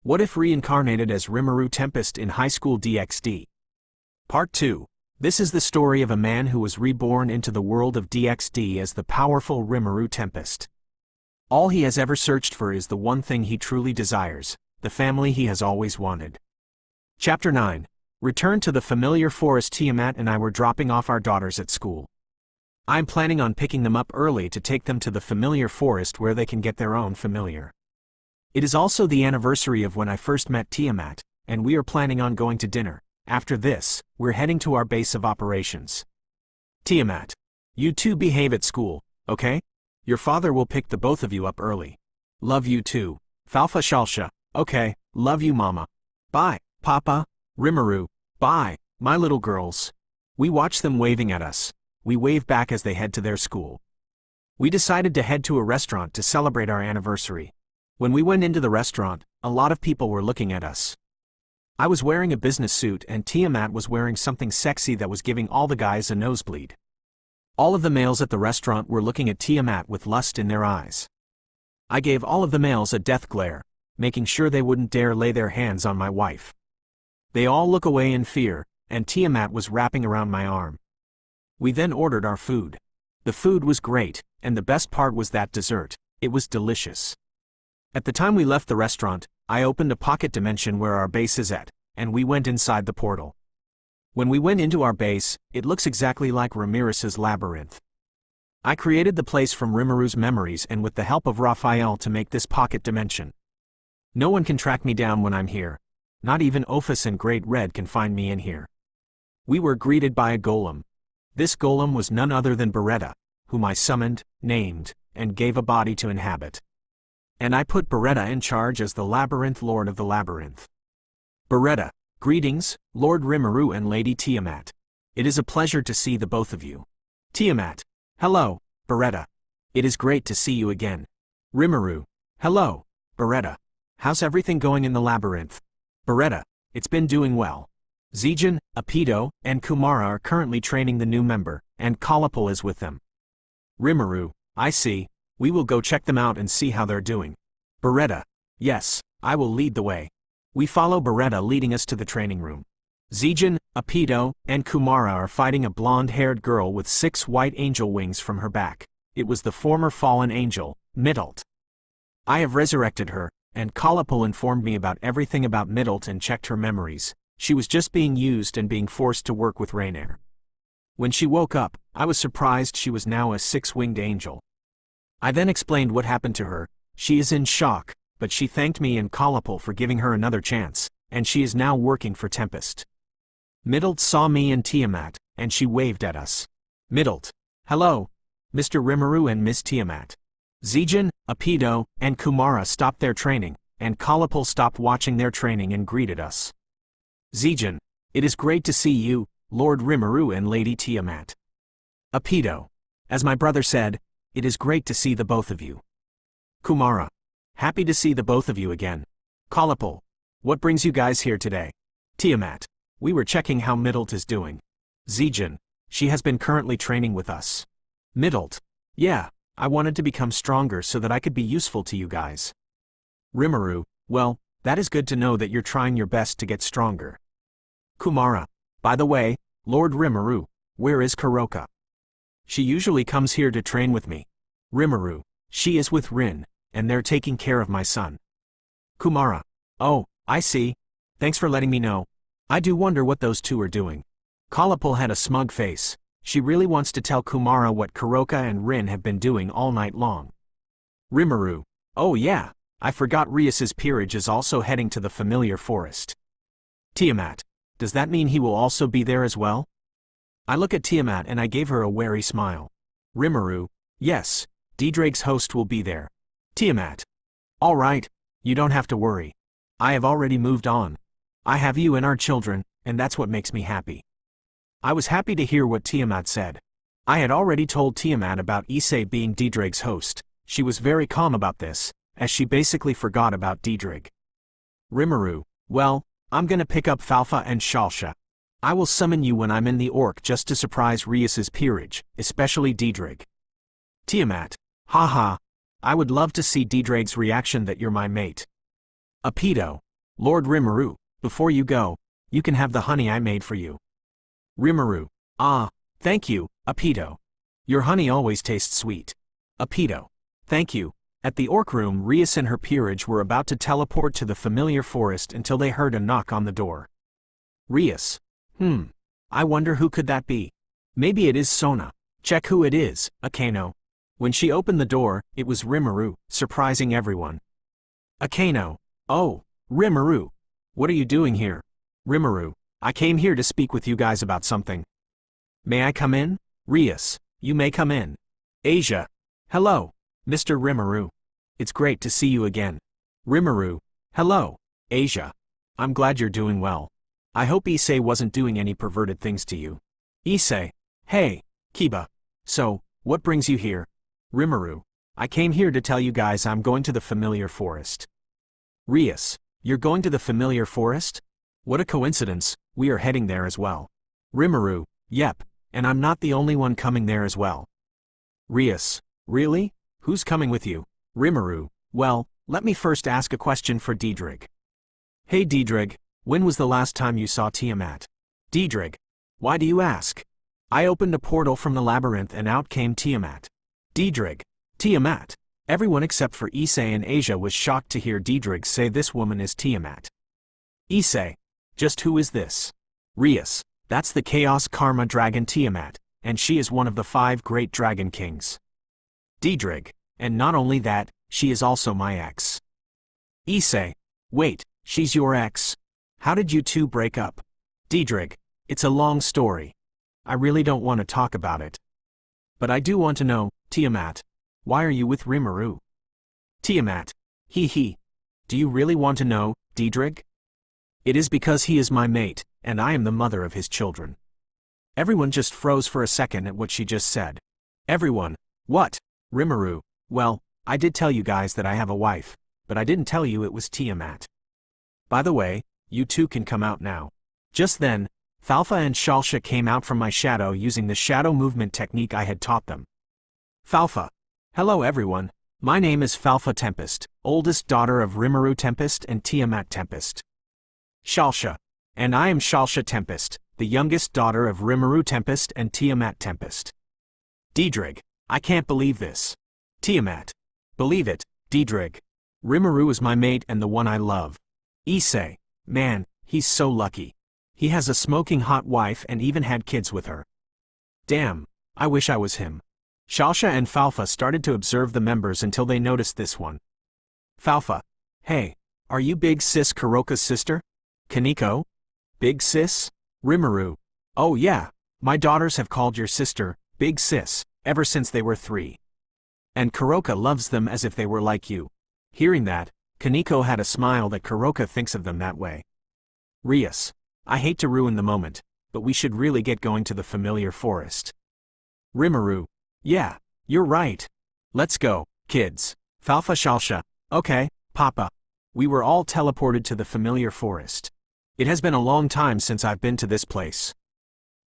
What if reincarnated as Rimuru Tempest in high school DxD? Part 2. This is the story of a man who was reborn into the world of DxD as the powerful Rimuru Tempest. All he has ever searched for is the one thing he truly desires, the family he has always wanted. Chapter 9. Return to the familiar forest. Tiamat and I were dropping off our daughters at school. I'm planning on picking them up early to take them to the familiar forest where they can get their own familiar. It is also the anniversary of when I first met Tiamat, and we are planning on going to dinner. After this, we're heading to our base of operations. Tiamat. You two behave at school, okay? Your father will pick the both of you up early. Love you too. Falfa Shalsha. Okay, love you mama. Bye, Papa. Rimuru. Bye, my little girls. We watch them waving at us. We wave back as they head to their school. We decided to head to a restaurant to celebrate our anniversary. When we went into the restaurant, a lot of people were looking at us. I was wearing a business suit and Tiamat was wearing something sexy that was giving all the guys a nosebleed. All of the males at the restaurant were looking at Tiamat with lust in their eyes. I gave all of the males a death glare, making sure they wouldn't dare lay their hands on my wife. They all look away in fear, and Tiamat was wrapping around my arm. We then ordered our food. The food was great, and the best part was that dessert. It was delicious. At the time we left the restaurant, I opened a pocket dimension where our base is at, and we went inside the portal. When we went into our base, it looks exactly like Ramirez's labyrinth. I created the place from Rimuru's memories and with the help of Raphael to make this pocket dimension. No one can track me down when I'm here. Not even Ophis and Great Red can find me in here. We were greeted by a golem. This golem was none other than Beretta, whom I summoned, named, and gave a body to inhabit. And I put Beretta in charge as the Labyrinth Lord of the Labyrinth. Beretta, greetings, Lord Rimuru and Lady Tiamat. It is a pleasure to see the both of you. Tiamat, hello, Beretta. It is great to see you again. Rimuru, hello, Beretta. How's everything going in the labyrinth? Beretta, it's been doing well. Zijin, Apido, and Kumara are currently training the new member, and Kalapal is with them. Rimuru, I see. We will go check them out and see how they're doing. Beretta, yes, I will lead the way. We follow Beretta leading us to the training room. Zijin, Apido, and Kumara are fighting a blonde-haired girl with 6 white angel wings from her back. It was the former fallen angel, Middelt. I have resurrected her, and Kalapal informed me about everything about Middelt and checked her memories. She was just being used and being forced to work with Rainair. When she woke up, I was surprised she was now a 6-winged angel. I then explained what happened to her. She is in shock, but she thanked me and Kalapal for giving her another chance, and she is now working for Tempest. Middelt saw me and Tiamat, and she waved at us. Middelt, hello, Mr. Rimuru and Miss Tiamat. Zijin, Apido, and Kumara stopped their training, and Kalapal stopped watching their training and greeted us. Zijin, it is great to see you, Lord Rimuru and Lady Tiamat. Apido, as my brother said, it is great to see the both of you. Kumara, happy to see the both of you again. Kalapal, what brings you guys here today? Tiamat, we were checking how Middelt is doing. Zijin, she has been currently training with us. Middelt, yeah, I wanted to become stronger so that I could be useful to you guys. Rimuru, well, that is good to know that you're trying your best to get stronger. Kumara, by the way, Lord Rimuru, where is Kuroka? She usually comes here to train with me. Rimuru, she is with Rin, and they're taking care of my son. Kumara, oh, I see. Thanks for letting me know. I do wonder what those two are doing. Kalapal had a smug face. She really wants to tell Kumara what Kuroka and Rin have been doing all night long. Rimuru, oh yeah, I forgot Rias's peerage is also heading to the familiar forest. Tiamat, does that mean he will also be there as well? I look at Tiamat and I gave her a wary smile. Rimuru, yes, DxD's host will be there. Tiamat, all right, you don't have to worry. I have already moved on. I have you and our children, and that's what makes me happy. I was happy to hear what Tiamat said. I had already told Tiamat about Issei being DxD's host. She was very calm about this, as she basically forgot about DxD. Rimuru, well, I'm gonna pick up Falfa and Shalsha. I will summon you when I'm in the Orc just to surprise Rias's peerage, especially DxD. Tiamat, haha, I would love to see DxD's reaction that you're my mate. Apido, Lord Rimuru, before you go, you can have the honey I made for you. Rimuru, ah, thank you, Apito. Your honey always tastes sweet. Apito, thank you. At the orc room, Rias and her peerage were about to teleport to the familiar forest until they heard a knock on the door. Rias, I wonder who could that be? Maybe it is Sona. Check who it is, Akano. When she opened the door, it was Rimuru, surprising everyone. Akano, oh, Rimuru. What are you doing here? Rimuru, I came here to speak with you guys about something. May I come in? Rias, you may come in. Asia, hello, Mr. Rimuru. It's great to see you again. Rimuru, hello, Asia. I'm glad you're doing well. I hope Issei wasn't doing any perverted things to you. Issei, hey, Kiba. So, what brings you here? Rimuru, I came here to tell you guys I'm going to the familiar forest. Rias, you're going to the familiar forest? What a coincidence, we are heading there as well. Rimuru, yep, and I'm not the only one coming there as well. Rias, really? Who's coming with you? Rimuru, well, let me first ask a question for Diedrich. Hey Diedrich, when was the last time you saw Tiamat? Diedrich, why do you ask? I opened a portal from the labyrinth and out came Tiamat. Diedrich, Tiamat. Everyone except for Issei and Asia was shocked to hear Diedrich say this woman is Tiamat. Issei, just who is this? Rias, that's the Chaos Karma Dragon Tiamat, and she is one of the 5 great dragon kings. Diedrich, and not only that, she is also my ex. Issei, wait, she's your ex? How did you two break up? Diedrich, it's a long story. I really don't want to talk about it. But I do want to know, Tiamat, why are you with Rimuru? Tiamat, hee. Do you really want to know, Diedrich? It is because he is my mate, and I am the mother of his children. Everyone just froze for a second at what she just said. Everyone, what? Rimuru, well, I did tell you guys that I have a wife, but I didn't tell you it was Tiamat. By the way, you two can come out now. Just then, Falfa and Shalsha came out from my shadow using the shadow movement technique I had taught them. Falfa. Hello everyone, my name is Falfa Tempest, oldest daughter of Rimuru Tempest and Tiamat Tempest. Shalsha. And I am Shalsha Tempest, the youngest daughter of Rimuru Tempest and Tiamat Tempest. Diedrich. I can't believe this. Tiamat. Believe it, Diedrich. Rimuru is my mate and the one I love. Issei. Man, he's so lucky. He has a smoking hot wife and even had kids with her. Damn, I wish I was him. Shalsha and Falfa started to observe the members until they noticed this one. Falfa. Hey, are you Big Sis Kuroka's sister? Kaneko? Big Sis? Rimuru. Oh yeah, my daughters have called your sister, Big Sis, ever since they were 3. And Kuroka loves them as if they were like you. Hearing that, Kaneko had a smile that Kuroka thinks of them that way. Rias. I hate to ruin the moment, but we should really get going to the familiar forest. Rimuru. Yeah, you're right. Let's go, kids. Falfa Shalsha. Okay, Papa. We were all teleported to the familiar forest. It has been a long time since I've been to this place.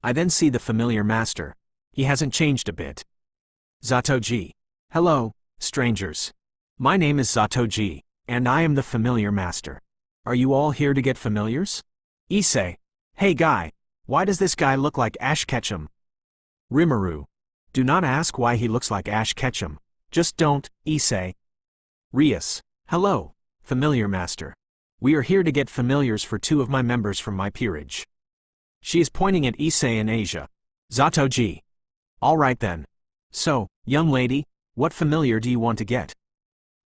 I then see the familiar master. He hasn't changed a bit. Zatoji. Hello, strangers. My name is Zatoji, and I am the familiar master. Are you all here to get familiars? Issei. Hey guy, why does this guy look like Ash Ketchum? Rimuru. Do not ask why he looks like Ash Ketchum. Just don't, Issei. Rias. Hello, familiar master. We are here to get familiars for 2 of my members from my peerage. She is pointing at Issei and Asia. Zatoji. All right then. So, young lady, what familiar do you want to get?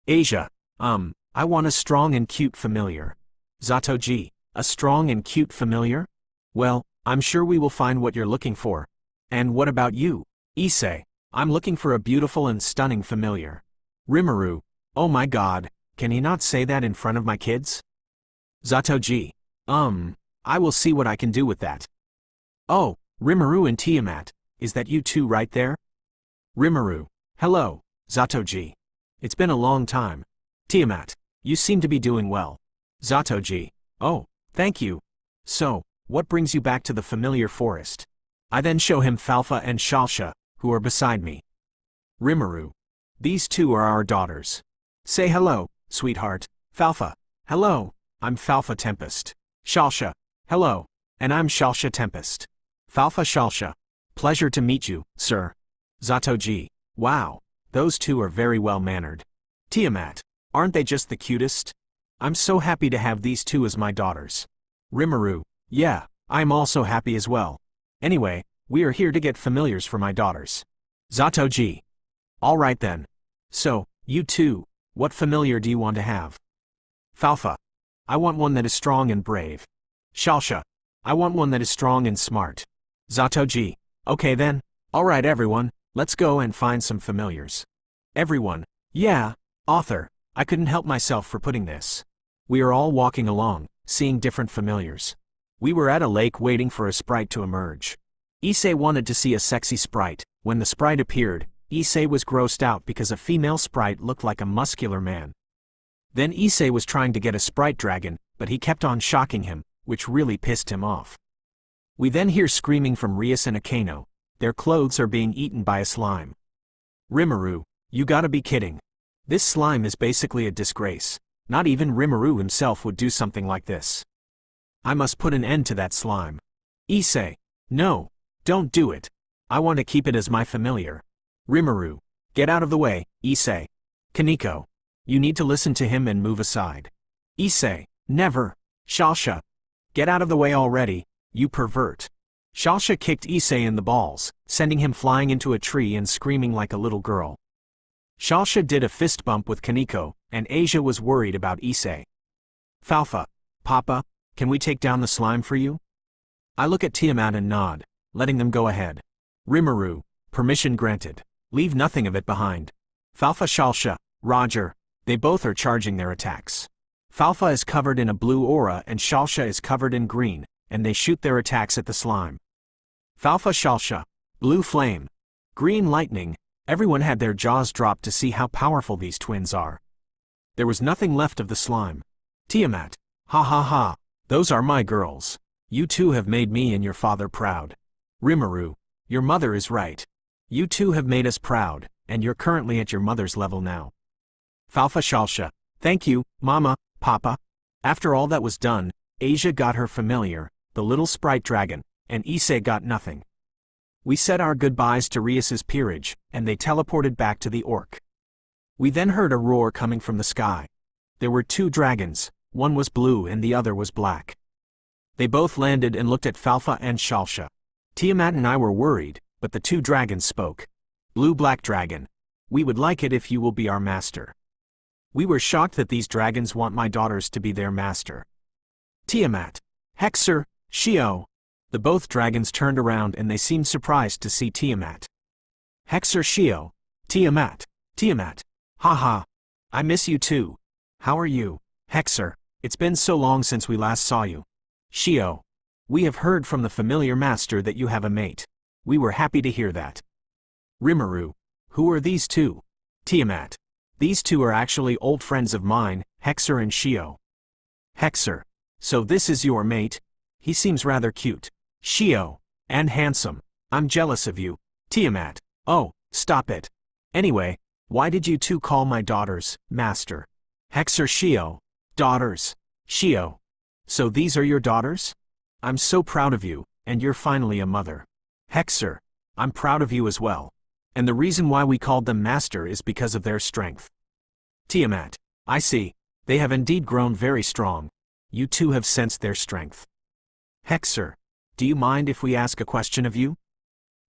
Asia. I want a strong and cute familiar. Zatoji. A strong and cute familiar? Well, I'm sure we will find what you're looking for. And what about you? Issei. I'm looking for a beautiful and stunning familiar. Rimuru. Oh my god, can he not say that in front of my kids? Zatoji. I will see what I can do with that. Oh, Rimuru and Tiamat, is that you two right there? Rimuru. Hello, Zatoji. It's been a long time. Tiamat, you seem to be doing well. Zatoji. Oh, thank you. So, what brings you back to the familiar forest? I then show him Falfa and Shalsha, who are beside me. Rimuru. These 2 are our daughters. Say hello, sweetheart. Falfa. Hello, I'm Falfa Tempest. Shalsha. Hello. And I'm Shalsha Tempest. Falfa Shalsha. Pleasure to meet you, sir. Zatoji. Wow. Those two are very well mannered. Tiamat. Aren't they just the cutest? I'm so happy to have these two as my daughters. Rimuru. Yeah, I'm also happy as well. Anyway, we are here to get familiars for my daughters. Zatoji. All right then. So, you two, what familiar do you want to have? Falfa. I want one that is strong and brave. Shalsha. I want one that is strong and smart. Zatoji. Okay then. All right everyone, let's go and find some familiars. Everyone. Yeah, author. I couldn't help myself for putting this. We are all walking along, seeing different familiars. We were at a lake waiting for a sprite to emerge. Issei wanted to see a sexy sprite. When the sprite appeared, Issei was grossed out because a female sprite looked like a muscular man. Then Issei was trying to get a sprite dragon, but he kept on shocking him, which really pissed him off. We then hear screaming from Rias and Akano. Their clothes are being eaten by a slime. Rimuru, you gotta be kidding. This slime is basically a disgrace. Not even Rimuru himself would do something like this. I must put an end to that slime. Issei. No. Don't do it. I want to keep it as my familiar. Rimuru. Get out of the way, Issei. Kaneko. You need to listen to him and move aside. Issei. Never. Shalsha. Get out of the way already, you pervert. Shalsha kicked Issei in the balls, sending him flying into a tree and screaming like a little girl. Shalsha did a fist bump with Kaneko, and Asia was worried about Issei. Falfa. Papa, can we take down the slime for you? I look at Tiamat and nod, letting them go ahead. Rimuru. Permission granted. Leave nothing of it behind. Falfa Shalsha. Roger. They both are charging their attacks. Falfa is covered in a blue aura and Shalsha is covered in green, and they shoot their attacks at the slime. Falfa Shalsha. Blue flame. Green lightning. Everyone had their jaws dropped to see how powerful these twins are. There was nothing left of the slime. Tiamat. Ha ha ha. Those are my girls. You two have made me and your father proud. Rimuru. Your mother is right. You two have made us proud, and you're currently at your mother's level now. Falfa Shalsha. Thank you, Mama, Papa. After all that was done, Asia got her familiar, the little sprite dragon, and Issei got nothing. We said our goodbyes to Rias's peerage, and they teleported back to the orc. We then heard a roar coming from the sky. There were two dragons, one was blue and the other was black. They both landed and looked at Falfa and Shalsha. Tiamat and I were worried, but the two dragons spoke. Blue-black dragon. We would like it if you will be our master. We were shocked that these dragons want my daughters to be their master. Tiamat. Hexer, Shio. The both dragons turned around and they seemed surprised to see Tiamat. Hexer Shio. Tiamat. Tiamat. Haha. I miss you too. How are you, Hexer? It's been so long since we last saw you. Shio. We have heard from the familiar master that you have a mate. We were happy to hear that. Rimuru. Who are these two? Tiamat. These two are actually old friends of mine, Hexer and Shio. Hexer. So this is your mate? He seems rather cute. Shio. And handsome. I'm jealous of you. Tiamat. Oh, stop it. Anyway, why did you two call my daughters, master? Hexer Shio. Daughters. Shio. So these are your daughters? I'm so proud of you, and you're finally a mother. Hexer. I'm proud of you as well. And the reason why we called them master is because of their strength. Tiamat. I see. They have indeed grown very strong. You two have sensed their strength. Hexer. Do you mind if we ask a question of you?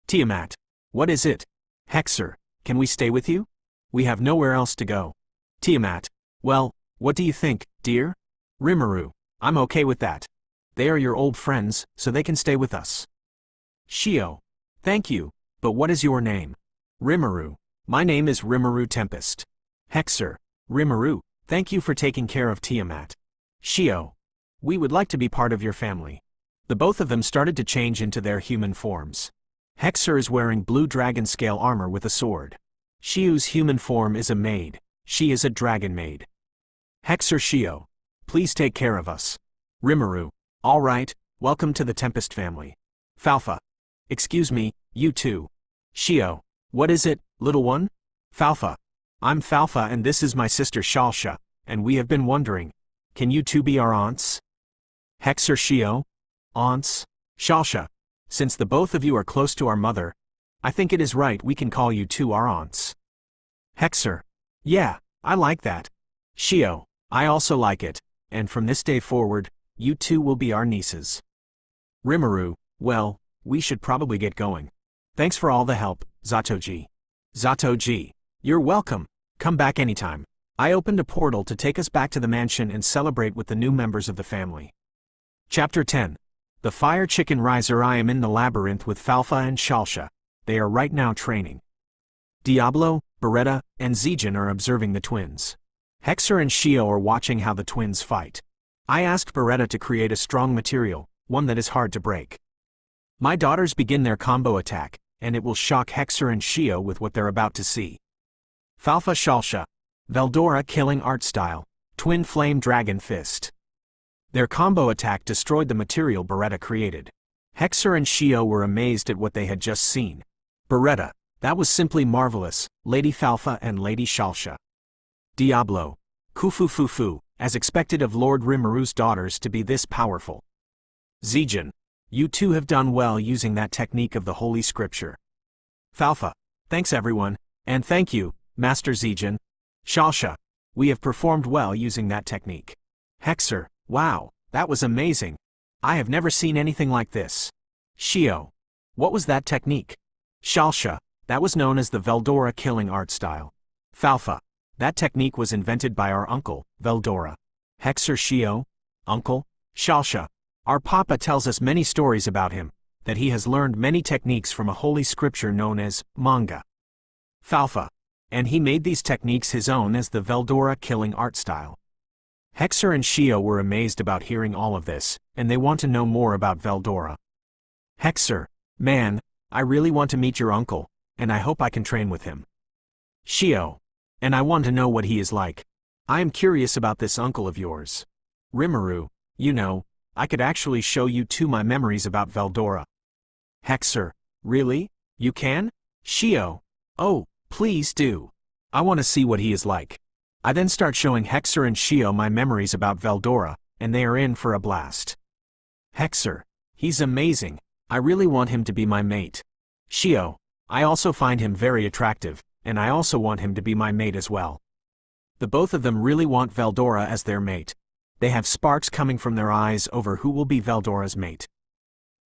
Tiamat. What is it? Hexer. Can we stay with you? We have nowhere else to go. Tiamat. Well, what do you think, dear? Rimuru. I'm okay with that. They are your old friends, so they can stay with us. Shio. Thank you, but what is your name? Rimuru. My name is Rimuru Tempest. Hexer. Rimuru, thank you for taking care of Tiamat. Shio. We would like to be part of your family. The both of them started to change into their human forms. Hexer is wearing blue dragon scale armor with a sword. Shio's human form is a maid. She is a dragon maid. Hexer Shio. Please take care of us. Rimuru. All right, welcome to the Tempest family. Falfa. Excuse me, you two. Shio. What is it, little one? Falfa. I'm Falfa and this is my sister Shalsha, and we have been wondering. can you two be our aunts? Hexer Shio? Aunts? Shalsha, since the both of you are close to our mother, I think it is right we can call you two our aunts. Hexer, yeah, I like that. Shio, I also like it, and from this day forward, you two will be our nieces. Rimuru, well, we should probably get going. Thanks for all the help, Zatoji. Zatoji, you're welcome, come back anytime. I opened a portal to take us back to the mansion and celebrate with the new members of the family. Chapter 10. The Fire Chicken Riser. I am in the labyrinth with Falfa and Shalsha. They are right now training. Diablo, Beretta, and Zijin are observing the twins. Hexer and Shio are watching how the twins fight. I asked Beretta to create a strong material, one that is hard to break. My daughters begin their combo attack, and it will shock Hexer and Shio with what they're about to see. Falfa Shalsha. Veldora Killing Art Style. Twin Flame Dragon Fist. Their combo attack destroyed the material Beretta created. Hexer and Shio were amazed at what they had just seen. Beretta, that was simply marvelous, Lady Falfa and Lady Shalsha. Diablo. Kufu Fufu, as expected of Lord Rimuru's daughters to be this powerful. Zijin. You two have done well using that technique of the Holy Scripture. Falfa. Thanks everyone, and thank you, Master Zijin. Shalsha. We have performed well using that technique. Hexer. Wow, that was amazing. I have never seen anything like this. Shio. What was that technique? Shalsha. That was known as the Veldora Killing Art Style. Falfa. That technique was invented by our uncle, Veldora. Hexer Shio. Uncle? Shalsha. Our papa tells us many stories about him, that he has learned many techniques from a holy scripture known as manga. Falfa. And he made these techniques his own as the Veldora Killing Art Style. Hexer and Shio were amazed about hearing all of this, and they want to know more about Veldora. Hexer, man, I really want to meet your uncle, and I hope I can train with him. Shio, and I want to know what he is like. I am curious about this uncle of yours. Rimuru, you know, I could actually show you two my memories about Veldora. Hexer, really? You can? Shio, oh, please do. I want to see what he is like. I then start showing Hexer and Shio my memories about Veldora, and they are in for a blast. Hexer, he's amazing. I really want him to be my mate. Shio, I also find him very attractive, and I also want him to be my mate as well. The both of them really want Veldora as their mate. They have sparks coming from their eyes over who will be Veldora's mate.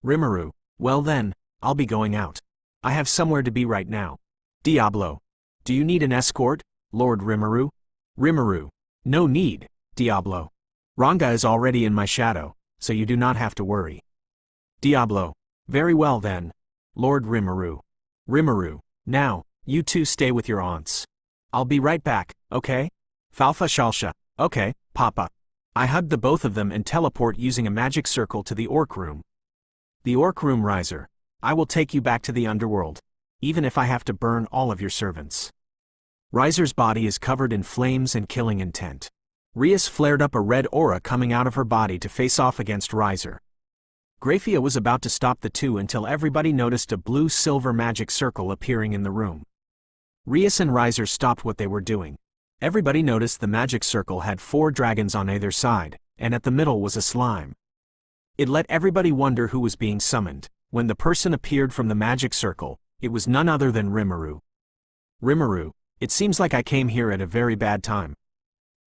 Rimuru, well then, I'll be going out. I have somewhere to be right now. Diablo, do you need an escort, Lord Rimuru? Rimuru, no need, Diablo. Ranga is already in my shadow, so you do not have to worry. Diablo, very well then, Lord Rimuru. Rimuru, now, you two stay with your aunts. I'll be right back, okay? Falfa Shalsha, okay, Papa. I hug the both of them and teleport using a magic circle to the Orc Room. The Orc Room Riser, I will take you back to the underworld, even if I have to burn all of your servants. Riser's body is covered in flames and killing intent. Rias flared up a red aura coming out of her body to face off against Riser. Graphia was about to stop the two until everybody noticed a blue-silver magic circle appearing in the room. Rias and Riser stopped what they were doing. Everybody noticed the magic circle had 4 dragons on either side, and at the middle was a slime. It let everybody wonder who was being summoned. When the person appeared from the magic circle, it was none other than Rimuru. Rimuru, it seems like I came here at a very bad time.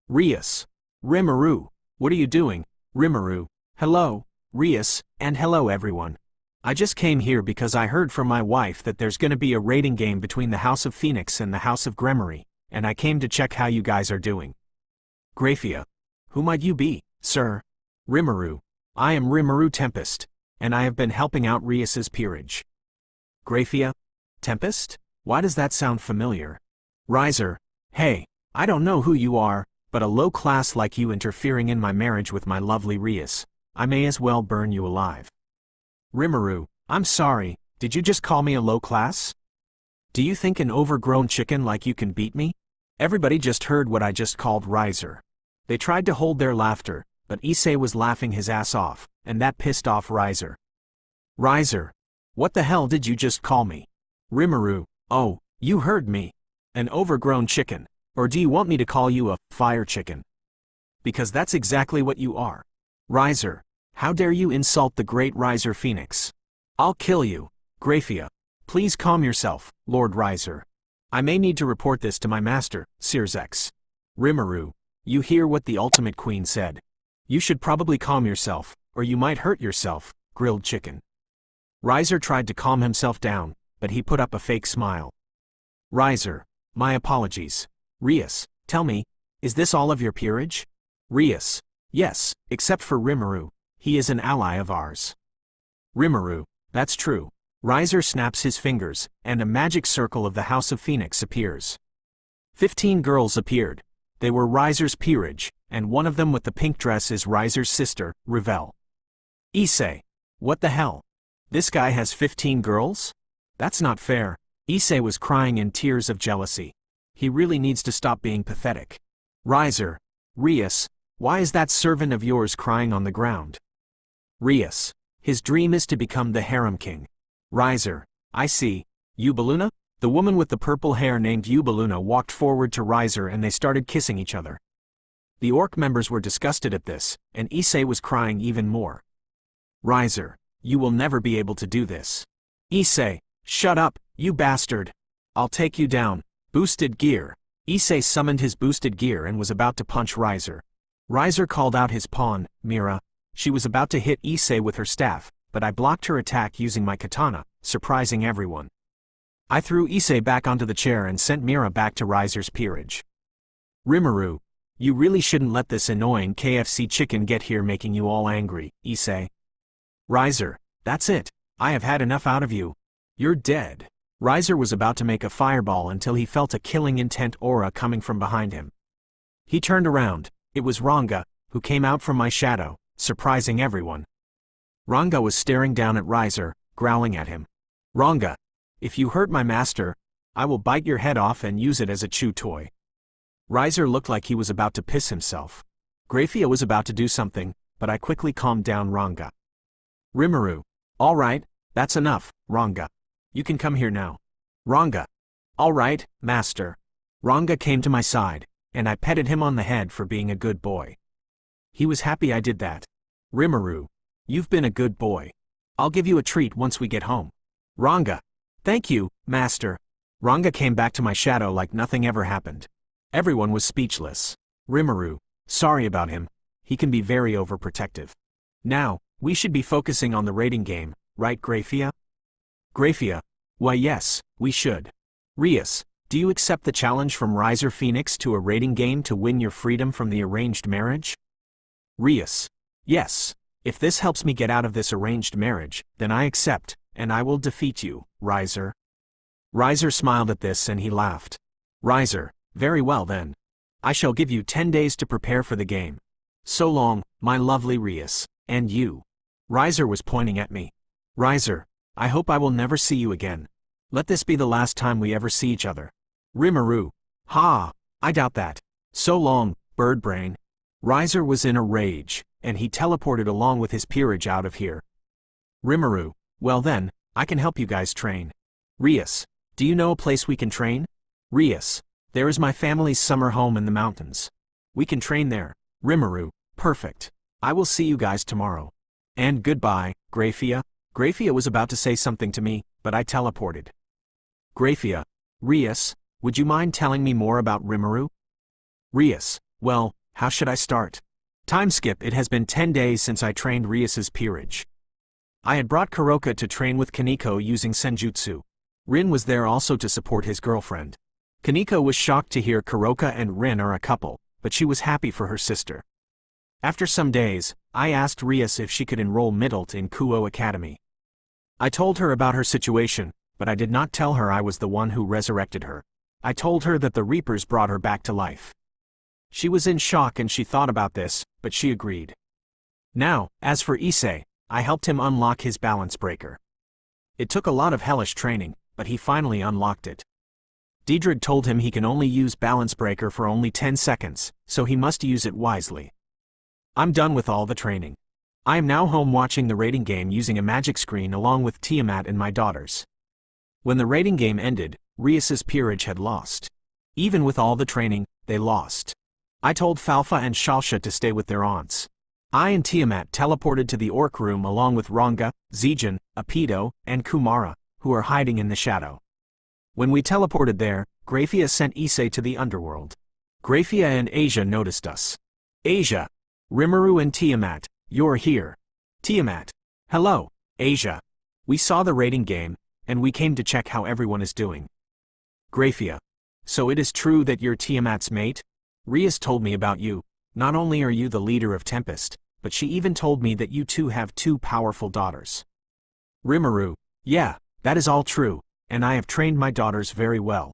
Rias. Rimuru, what are you doing? Rimuru, hello, Rias, and hello everyone. I just came here because I heard from my wife that there's gonna be a raiding game between the House of Phoenix and the House of Gremory, and I came to check how you guys are doing. Graphia. Who might you be, sir? Rimuru. I am Rimuru Tempest, and I have been helping out Rias's peerage. Graphia. Tempest? Why does that sound familiar? Riser. Hey, I don't know who you are, but a low class like you interfering in my marriage with my lovely Rias, I may as well burn you alive. Rimuru. I'm sorry, did you just call me a low class? Do you think an overgrown chicken like you can beat me? Everybody just heard what I just called Riser. They tried to hold their laughter, but Issei was laughing his ass off, and that pissed off Riser. Riser. What the hell did you just call me? Rimuru. Oh, you heard me. An overgrown chicken. Or do you want me to call you a fire chicken? Because that's exactly what you are. Riser, how dare you insult the great Riser Phoenix? I'll kill you. Graphia, please calm yourself, Lord Riser. I may need to report this to my master, Sirzex. Rimuru, you hear what the Ultimate Queen said. You should probably calm yourself, or you might hurt yourself, grilled chicken. Riser tried to calm himself down, but he put up a fake smile. Riser, my apologies. Rias, tell me, is this all of your peerage? Rias, yes, except for Rimuru. He is an ally of ours. Rimuru, that's true. Riser snaps his fingers, and a magic circle of the House of Phoenix appears. 15 girls appeared. They were Riser's peerage, and one of them with the pink dress is Riser's sister, Revel. Issei, what the hell? This guy has 15 girls? That's not fair. Issei was crying in tears of jealousy. He really needs to stop being pathetic. Riser, Rias, why is that servant of yours crying on the ground? Rias, his dream is to become the harem king. Riser, I see. Ubaluna? The woman with the purple hair named Ubaluna walked forward to Riser and they started kissing each other. The orc members were disgusted at this, and Issei was crying even more. Riser, you will never be able to do this. Issei, shut up, you bastard. I'll take you down. Boosted gear. Issei summoned his boosted gear and was about to punch Riser. Riser called out his pawn, Mira. She was about to hit Issei with her staff, but I blocked her attack using my katana, surprising everyone. I threw Issei back onto the chair and sent Mira back to Riser's peerage. Rimuru, you really shouldn't let this annoying KFC chicken get here making you all angry, Issei. Riser, that's it. I have had enough out of you. You're dead. Riser was about to make a fireball until he felt a killing intent aura coming from behind him. He turned around. It was Ranga, who came out from my shadow, surprising everyone. Ranga was staring down at Riser, growling at him. Ranga, if you hurt my master, I will bite your head off and use it as a chew toy. Riser looked like he was about to piss himself. Graphia was about to do something, but I quickly calmed down Ranga. Rimuru, all right, that's enough, Ranga. You can come here now. Ranga. All right, master. Ranga came to my side, and I petted him on the head for being a good boy. He was happy I did that. Rimuru, you've been a good boy. I'll give you a treat once we get home. Ranga. Thank you, master. Ranga came back to my shadow like nothing ever happened. Everyone was speechless. Rimuru, sorry about him. He can be very overprotective. Now, we should be focusing on the raiding game, right, Graphia? Graphia, why yes, we should. Rias, do you accept the challenge from Riser Phoenix to a raiding game to win your freedom from the arranged marriage? Rias, yes. If this helps me get out of this arranged marriage, then I accept, and I will defeat you, Riser. Riser smiled at this and he laughed. Riser, very well then. I shall give you 10 days to prepare for the game. So long, my lovely Rias, and you. Riser was pointing at me. Riser, I hope I will never see you again. Let this be the last time we ever see each other. Rimuru, ha, I doubt that. So long, Birdbrain. Riser was in a rage, and he teleported along with his peerage out of here. Rimuru, well then, I can help you guys train. Rias, do you know a place we can train? Rias, there is my family's summer home in the mountains. We can train there. Rimuru, perfect. I will see you guys tomorrow. And goodbye, Graphia. Graphia was about to say something to me, but I teleported. Graphia, Rias, would you mind telling me more about Rimuru? Rias, well, how should I start? Time skip. It has been 10 days since I trained Rias's peerage. I had brought Kuroka to train with Kaneko using Senjutsu. Rin was there also to support his girlfriend. Kaneko was shocked to hear Kuroka and Rin are a couple, but she was happy for her sister. After some days, I asked Rias if she could enroll Middlet in Kuo Academy. I told her about her situation, but I did not tell her I was the one who resurrected her. I told her that the Reapers brought her back to life. She was in shock and she thought about this, but she agreed. Now, as for Issei, I helped him unlock his balance breaker. It took a lot of hellish training, but he finally unlocked it. Diedrich told him he can only use balance breaker for only 10 seconds, so he must use it wisely. I'm done with all the training. I am now home watching the raiding game using a magic screen along with Tiamat and my daughters. When the raiding game ended, Rias's peerage had lost. Even with all the training, they lost. I told Falfa and Shalsha to stay with their aunts. I and Tiamat teleported to the orc room along with Ranga, Zijin, Apito, and Kumara, who are hiding in the shadow. When we teleported there, Graphia sent Issei to the underworld. Graphia and Asia noticed us. Asia. Rimuru and Tiamat, you're here. Tiamat. Hello, Asia. We saw the rating game, and we came to check how everyone is doing. Graphia. So it is true that you're Tiamat's mate? Rias told me about you. Not only are you the leader of Tempest, but she even told me that you two have two powerful daughters. Rimuru. Yeah, that is all true, and I have trained my daughters very well.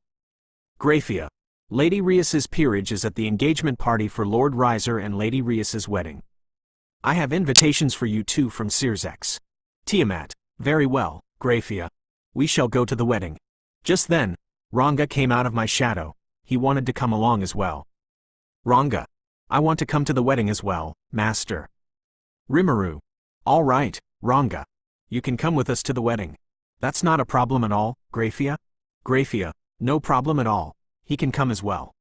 Graphia. Lady Rias's peerage is at the engagement party for Lord Riser and Lady Rias's wedding. I have invitations for you two from Sirzex. Tiamat. Very well, Graphia. We shall go to the wedding. Just then, Ranga came out of my shadow. He wanted to come along as well. Ranga. I want to come to the wedding as well, Master. Rimuru. All right, Ranga. You can come with us to the wedding. That's not a problem at all, Graphia. Graphia. No problem at all. He can come as well.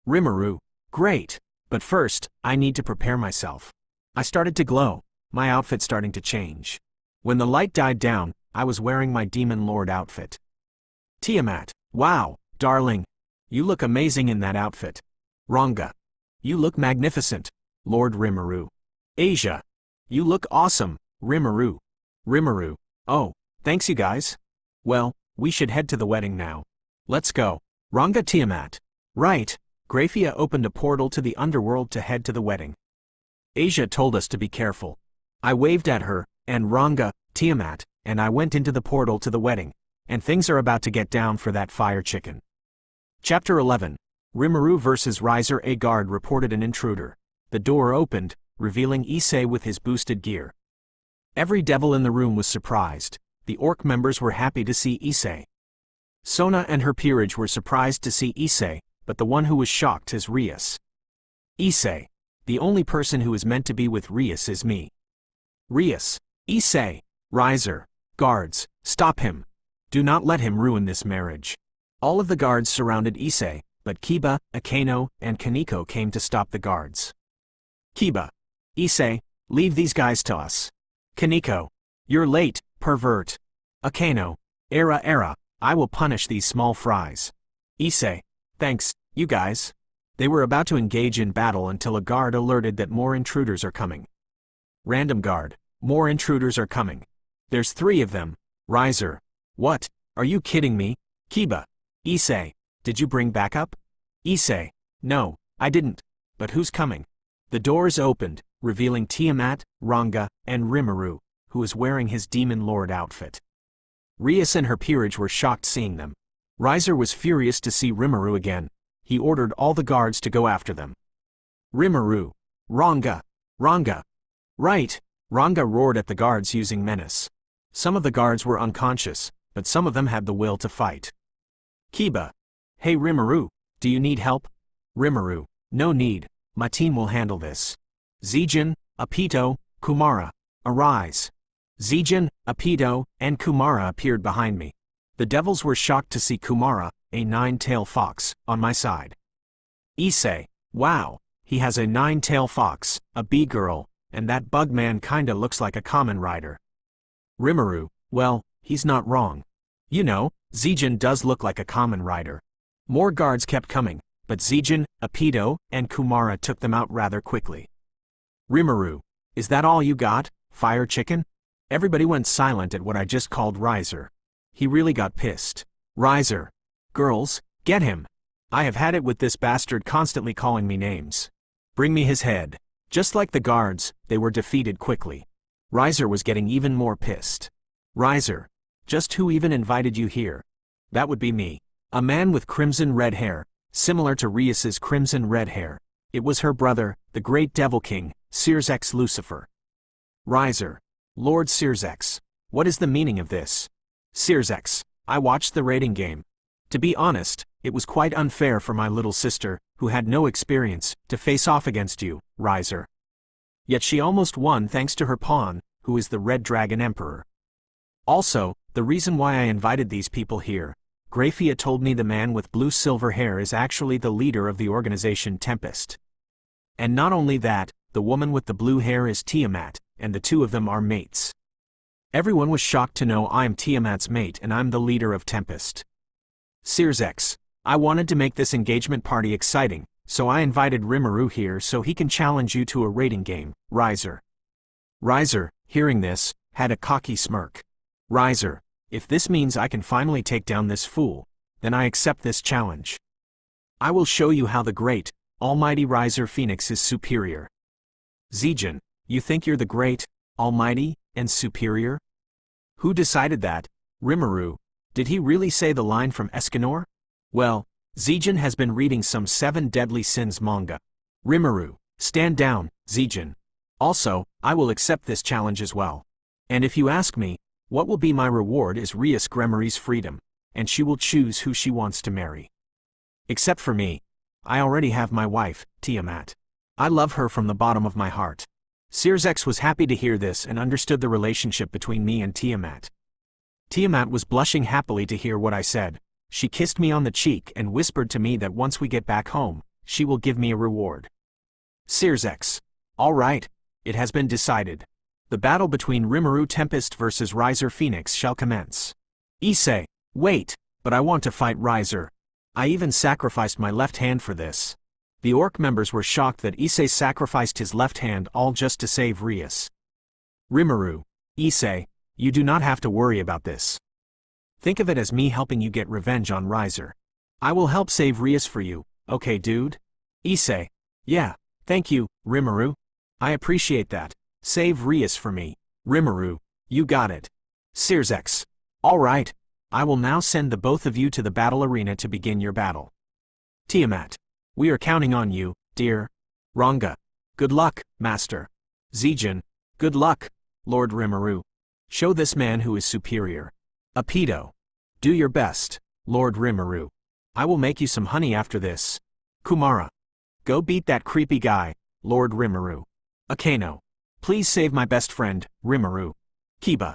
Rimuru. Great. But first, I need to prepare myself. I started to glow, my outfit starting to change. When the light died down, I was wearing my Demon Lord outfit. Tiamat. Wow, darling. You look amazing in that outfit. Ranga. You look magnificent, Lord Rimuru. Asia. You look awesome, Rimuru. Rimuru. Oh, thanks you guys. Well, we should head to the wedding now. Let's go. Ranga. Tiamat. Right. Graphia opened a portal to the underworld to head to the wedding. Asia told us to be careful. I waved at her, and Ranga, Tiamat, and I went into the portal to the wedding, and things are about to get down for that fire chicken. Chapter 11. Rimuru vs. Riser. A guard reported an intruder. The door opened, revealing Issei with his boosted gear. Every devil in the room was surprised. The orc members were happy to see Issei. Sona and her peerage were surprised to see Issei, but the one who was shocked is Rias. Issei. The only person who is meant to be with Rias is me. Rias. Issei. Riser. Guards, stop him. Do not let him ruin this marriage. All of the guards surrounded Issei, but Kiba, Akeno, and Kaneko came to stop the guards. Kiba. Issei, leave these guys to us. Kaneko. You're late, pervert. Akeno. Era, I will punish these small fries. Issei. Thanks, you guys. They were about to engage in battle until a guard alerted that more intruders are coming. Random guard. More intruders are coming. There's 3 of them. Riser. What? Are you kidding me? Kiba. Issei. Did you bring backup? Issei. No, I didn't. But who's coming? The doors opened, revealing Tiamat, Ranga, and Rimuru, who is wearing his Demon Lord outfit. Rias and her peerage were shocked seeing them. Riser was furious to see Rimuru again. He ordered all the guards to go after them. Rimuru. Ranga. Ranga. Right. Ranga roared at the guards using menace. Some of the guards were unconscious, but some of them had the will to fight. Kiba. Hey Rimuru, do you need help? Rimuru. No need, my team will handle this. Zijin, Apito, Kumara. Arise. Zijin, Apito, and Kumara appeared behind me. The devils were shocked to see Kumara, a 9-tailed fox, on my side. Issei. Wow, he has a 9-tailed fox, a bee girl, and that bug man kinda looks like a common rider. Rimuru. Well, he's not wrong. You know, Zijin does look like a common rider. More guards kept coming, but Zijin, Apito, and Kumara took them out rather quickly. Rimuru. Is that all you got, fire chicken? Everybody went silent at what I just called Riser. He really got pissed. Riser. Girls, get him. I have had it with this bastard constantly calling me names. Bring me his head. Just like the guards, they were defeated quickly. Riser was getting even more pissed. Riser. Just who even invited you here? That would be me. A man with crimson red hair, similar to Rias's crimson red hair. It was her brother, the great Devil King, Sirzex Lucifer. Riser. Lord Sirzex. What is the meaning of this? Sirzex. I watched the rating game. To be honest, it was quite unfair for my little sister, who had no experience, to face off against you, Riser. Yet she almost won thanks to her pawn, who is the Red Dragon Emperor. Also, the reason why I invited these people here, Graphia told me the man with blue-silver hair is actually the leader of the organization Tempest. And not only that, the woman with the blue hair is Tiamat, and the two of them are mates. Everyone was shocked to know I'm Tiamat's mate and I'm the leader of Tempest. Sears, I wanted to make this engagement party exciting, so I invited Rimuru here so he can challenge you to a rating game, Riser. Riser, hearing this, had a cocky smirk. Riser, if this means I can finally take down this fool, then I accept this challenge. I will show you how the great, almighty Riser Phoenix is superior. Zijin, you think you're the great, almighty, and superior? Who decided that? Rimuru, did he really say the line from Escanor? Well, Zijin has been reading some 7 Deadly Sins manga. Rimuru, stand down, Zijin. Also, I will accept this challenge as well. And if you ask me, what will be my reward is Rias Gremory's freedom, and she will choose who she wants to marry. Except for me. I already have my wife, Tiamat. I love her from the bottom of my heart. Sears was happy to hear this and understood the relationship between me and Tiamat. Tiamat was blushing happily to hear what I said. She kissed me on the cheek and whispered to me that once we get back home, she will give me a reward. Sears, all right, it has been decided. The battle between Rimuru Tempest versus Riser Phoenix shall commence. Issei, wait, but I want to fight Riser. I even sacrificed my left hand for this. The orc members were shocked that Issei sacrificed his left hand all just to save Rias. Rimuru, Issei, you do not have to worry about this. Think of it as me helping you get revenge on Riser. I will help save Rias for you, okay dude? Issei, yeah, thank you, Rimuru. I appreciate that. Save Rias for me. Rimuru, you got it. Sears, all right. I will now send the both of you to the battle arena to begin your battle. Tiamat, we are counting on you, dear. Ranga, good luck, master. Zijin, good luck, Lord Rimuru. Show this man who is superior. Apido, do your best, Lord Rimuru. I will make you some honey after this. Kumara, go beat that creepy guy, Lord Rimuru. Akano, please save my best friend, Rimuru. Kiba,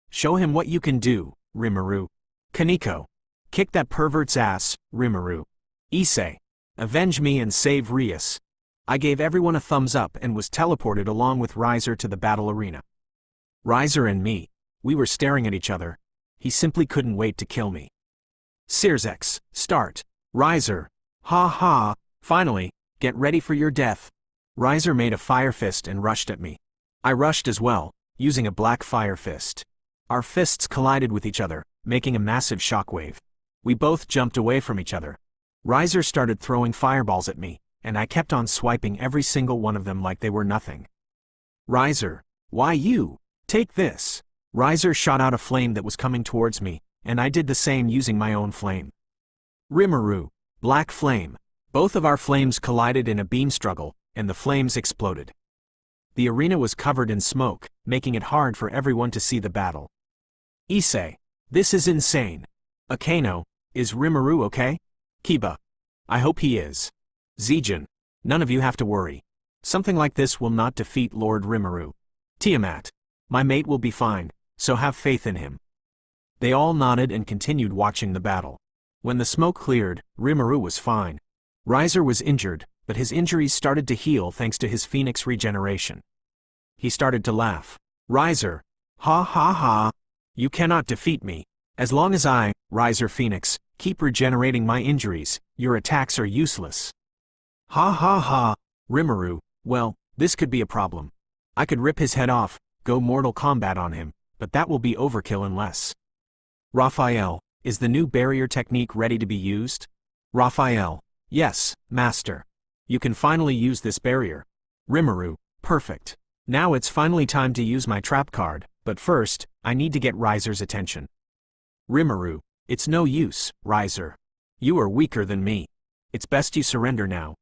show him what you can do, Rimuru. Kaneko, kick that pervert's ass, Rimuru. Issei, avenge me and save Rias. I gave everyone a thumbs up and was teleported along with Riser to the battle arena. Riser and me, we were staring at each other. He simply couldn't wait to kill me. Sears, start. Riser, ha ha, finally, get ready for your death. Riser made a fire fist and rushed at me. I rushed as well, using a black fire fist. Our fists collided with each other, making a massive shockwave. We both jumped away from each other. Riser started throwing fireballs at me, and I kept on swiping every single one of them like they were nothing. Riser, why you? Take this. Riser shot out a flame that was coming towards me, and I did the same using my own flame. Rimuru, black flame. Both of our flames collided in a beam struggle, and the flames exploded. The arena was covered in smoke, making it hard for everyone to see the battle. Issei, this is insane. Akano, is Rimuru okay? Kiba, I hope he is. Zijin, none of you have to worry. Something like this will not defeat Lord Rimuru. Tiamat, my mate will be fine, so have faith in him. They all nodded and continued watching the battle. When the smoke cleared, Rimuru was fine. Riser was injured, but his injuries started to heal thanks to his phoenix regeneration. He started to laugh. Riser, ha ha ha. You cannot defeat me. As long as I, Riser Phoenix, keep regenerating my injuries, your attacks are useless. Ha ha ha. Rimuru, well, this could be a problem. I could rip his head off, go Mortal Kombat on him, but that will be overkill unless. Raphael, is the new barrier technique ready to be used? Raphael, yes, master. You can finally use this barrier. Rimuru, perfect. Now it's finally time to use my trap card, but first, I need to get Riser's attention. Rimuru, it's no use, Riser. You are weaker than me. It's best you surrender now.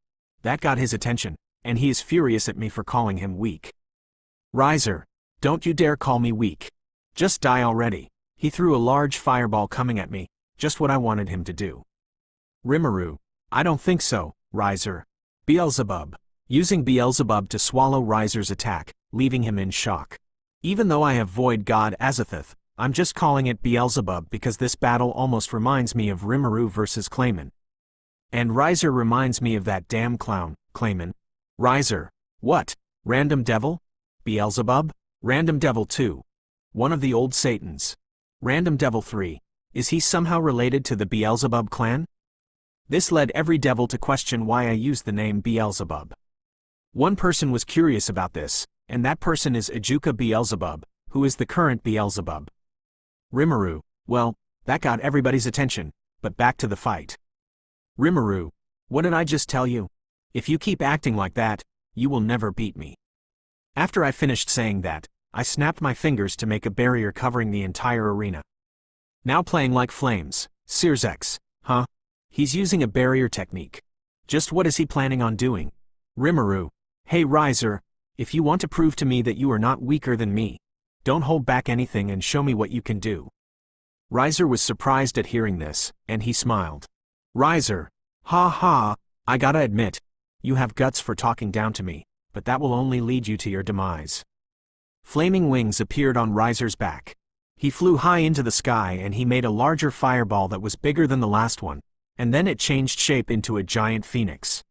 That got his attention, and he is furious at me for calling him weak. Riser, don't you dare call me weak. Just die already. He threw a large fireball coming at me, just what I wanted him to do. Rimuru, I don't think so, Riser. Beelzebub. Using Beelzebub to swallow Riser's attack, leaving him in shock. Even though I have Void God Azathoth, I'm just calling it Beelzebub because this battle almost reminds me of Rimuru versus Clayman. And Riser reminds me of that damn clown, Clayman. Riser. What? Random devil? Beelzebub? Random devil 2. One of the old Satans. Random devil 3. Is he somehow related to the Beelzebub clan? This led every devil to question why I used the name Beelzebub. One person was curious about this, and that person is Ajuka Beelzebub, who is the current Beelzebub. Rimuru. Well, that got everybody's attention, but back to the fight. Rimuru. What did I just tell you? If you keep acting like that, you will never beat me. After I finished saying that, I snapped my fingers to make a barrier covering the entire arena. Now playing like flames, Searsex, huh? He's using a barrier technique. Just what is he planning on doing? Rimuru. Hey Riser, if you want to prove to me that you are not weaker than me, don't hold back anything and show me what you can do. Riser was surprised at hearing this, and he smiled. Riser. Ha ha, I gotta admit, you have guts for talking down to me, but that will only lead you to your demise. Flaming wings appeared on Riser's back. He flew high into the sky and he made a larger fireball that was bigger than the last one, and then it changed shape into a giant phoenix.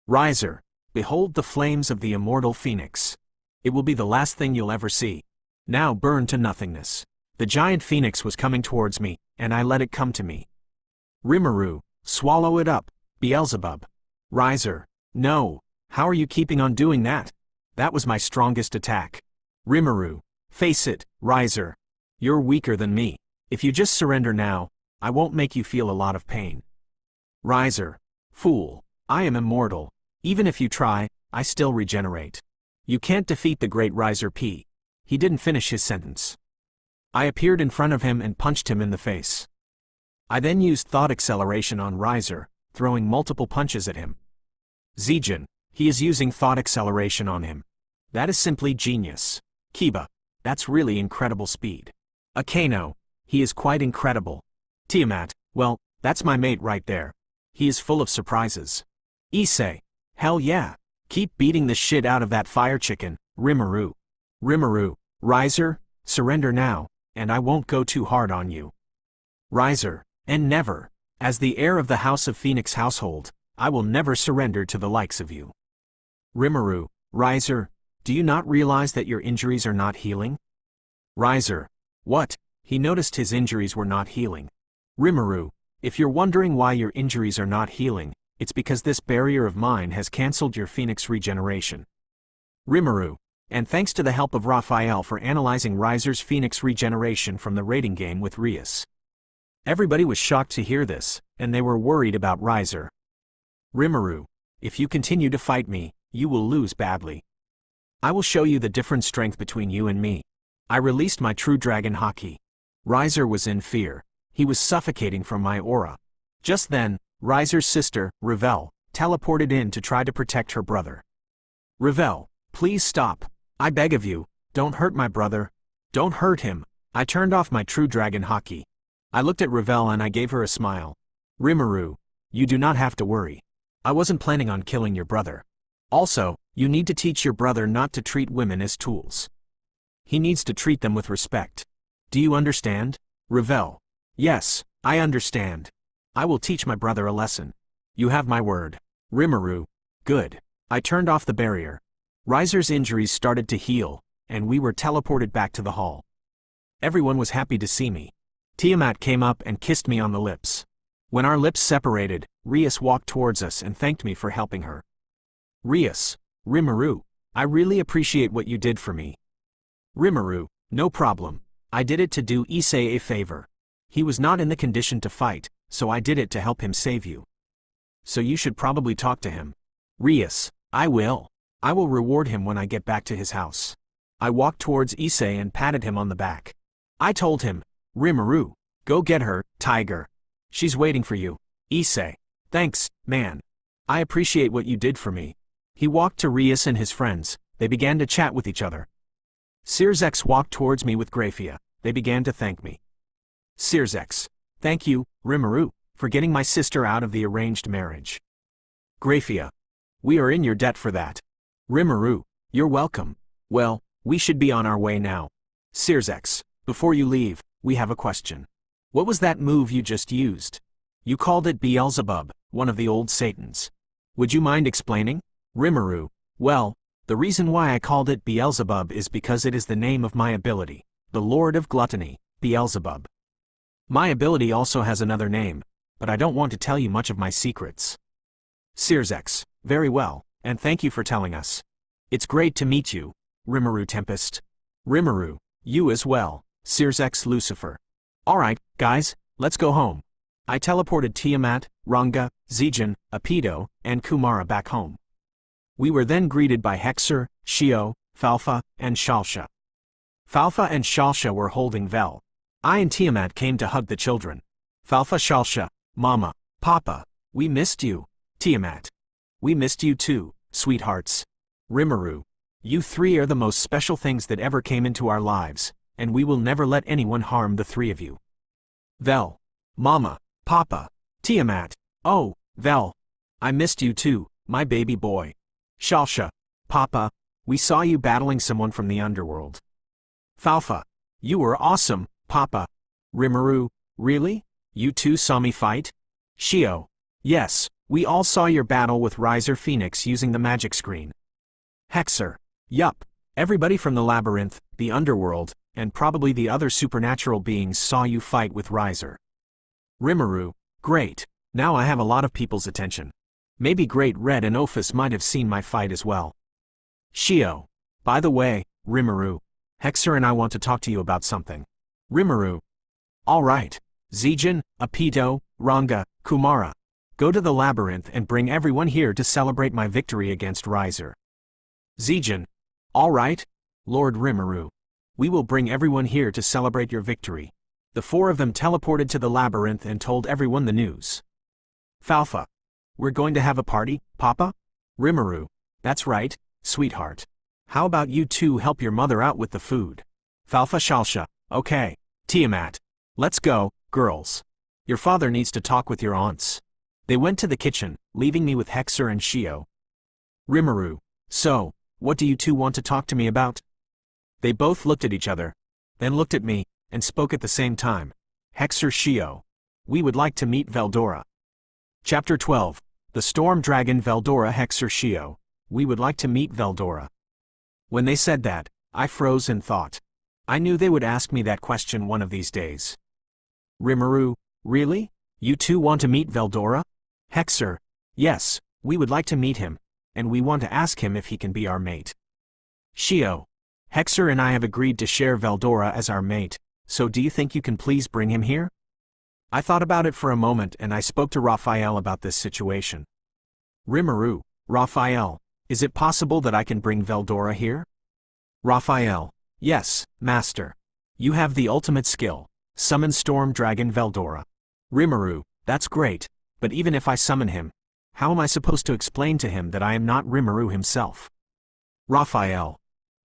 Riser, behold the flames of the immortal phoenix. It will be the last thing you'll ever see. Now burn to nothingness. The giant phoenix was coming towards me, and I let it come to me. Rimuru, swallow it up, Beelzebub. Riser, no, how are you keeping on doing that? That was my strongest attack. Rimuru, face it, Riser. You're weaker than me. If you just surrender now, I won't make you feel a lot of pain. Riser, fool, I am immortal. Even if you try, I still regenerate. You can't defeat the great Riser P. He didn't finish his sentence. I appeared in front of him and punched him in the face. I then used thought acceleration on Riser, throwing multiple punches at him. Zijin, he is using thought acceleration on him. That is simply genius. Kiba, that's really incredible speed. Akano, he is quite incredible. Tiamat, well, that's my mate right there. He is full of surprises. Issei, hell yeah. Keep beating the shit out of that fire chicken, Rimuru. Rimuru, Riser, surrender now, and I won't go too hard on you. Riser, and never. As the heir of the House of Phoenix household, I will never surrender to the likes of you. Rimuru, Riser, do you not realize that your injuries are not healing? Riser, what? He noticed his injuries were not healing. Rimuru, if you're wondering why your injuries are not healing, it's because this barrier of mine has cancelled your Phoenix regeneration. Rimuru, and thanks to the help of Raphael for analyzing Riser's Phoenix regeneration from the rating game with Rias. Everybody was shocked to hear this, and they were worried about Riser. Rimuru, if you continue to fight me, you will lose badly. I will show you the different strength between you and me. I released my true dragon haki. Riser was in fear. He was suffocating from my aura. Just then, Riser's sister, Revel, teleported in to try to protect her brother. Revel, please stop. I beg of you, don't hurt my brother. Don't hurt him. I turned off my true dragon haki. I looked at Revel and I gave her a smile. Rimuru, you do not have to worry. I wasn't planning on killing your brother. Also, you need to teach your brother not to treat women as tools. He needs to treat them with respect. Do you understand? Revel. Yes, I understand. I will teach my brother a lesson. You have my word. Rimuru. Good. I turned off the barrier. Riser's injuries started to heal, and we were teleported back to the hall. Everyone was happy to see me. Tiamat came up and kissed me on the lips. When our lips separated, Rias walked towards us and thanked me for helping her. Rias, Rimuru, I really appreciate what you did for me. Rimuru, no problem. I did it to do Issei a favor. He was not in the condition to fight, so I did it to help him save you. So you should probably talk to him. Rias, I will. I will reward him when I get back to his house. I walked towards Issei and patted him on the back. I told him, Rimuru, go get her, tiger. She's waiting for you. Issei. Thanks, man. I appreciate what you did for me. He walked to Rias and his friends. They began to chat with each other. Searsex walked towards me with Graphia. They began to thank me. Searsex. Thank you, Rimuru, for getting my sister out of the arranged marriage. Graphia. We are in your debt for that. Rimuru. You're welcome. Well, we should be on our way now. Searsex. Before you leave, we have a question. What was that move you just used? You called it Beelzebub, one of the old Satans. Would you mind explaining? Rimuru, well, the reason why I called it Beelzebub is because it is the name of my ability, the Lord of Gluttony, Beelzebub. My ability also has another name, but I don't want to tell you much of my secrets. Sirzex, very well, and thank you for telling us. It's great to meet you, Rimuru Tempest. Rimuru, you as well, Sirzex Lucifer. Alright, guys, let's go home. I teleported Tiamat, Ranga, Zijin, Apido, and Kumara back home. We were then greeted by Hexer, Shio, Falfa, and Shalsha. Falfa and Shalsha were holding Vel. I and Tiamat came to hug the children. Falfa, Shalsha, Mama, Papa, we missed you. Tiamat, we missed you too, sweethearts. Rimuru, you three are the most special things that ever came into our lives, and we will never let anyone harm the three of you. Vel, Mama, Papa, Tiamat, oh, Vel, I missed you too, my baby boy. Shalsha, Papa, we saw you battling someone from the underworld. Falfa, you were awesome, Papa. Rimuru, really? You two saw me fight? Shio, yes, we all saw your battle with Riser Phoenix using the magic screen. Hexer, yup, everybody from the labyrinth, the underworld, and probably the other supernatural beings saw you fight with Riser. Rimuru, great, now I have a lot of people's attention. Maybe Great Red and Ophis might have seen my fight as well. Shio, by the way, Rimuru, Hexer and I want to talk to you about something. Rimuru, alright, Zijin, Apido, Ranga, Kumara, go to the labyrinth and bring everyone here to celebrate my victory against Riser. Zijin, alright, Lord Rimuru, we will bring everyone here to celebrate your victory. The four of them teleported to the labyrinth and told everyone the news. Falfa, we're going to have a party, Papa? Rimuru, that's right, sweetheart. How about you two help your mother out with the food? Falfa, Shalsha, okay. Tiamat, let's go, girls. Your father needs to talk with your aunts. They went to the kitchen, leaving me with Hexer and Shio. Rimuru, so, what do you two want to talk to me about? They both looked at each other, then looked at me, and spoke at the same time. Hexer, Shio, we would like to meet Veldora. Chapter 12, The Storm Dragon. Veldora. Hexer, Shio, we would like to meet Veldora. When they said that, I froze and thought. I knew they would ask me that question one of these days. Rimuru, really? You two want to meet Veldora? Hexer, yes, we would like to meet him, and we want to ask him if he can be our mate. Shio, Hexer and I have agreed to share Veldora as our mate, so do you think you can please bring him here? I thought about it for a moment and I spoke to Raphael about this situation. Rimuru, Raphael, is it possible that I can bring Veldora here? Raphael, yes, Master. You have the ultimate skill, summon Storm Dragon Veldora. Rimuru, that's great, but even if I summon him, how am I supposed to explain to him that I am not Rimuru himself? Raphael,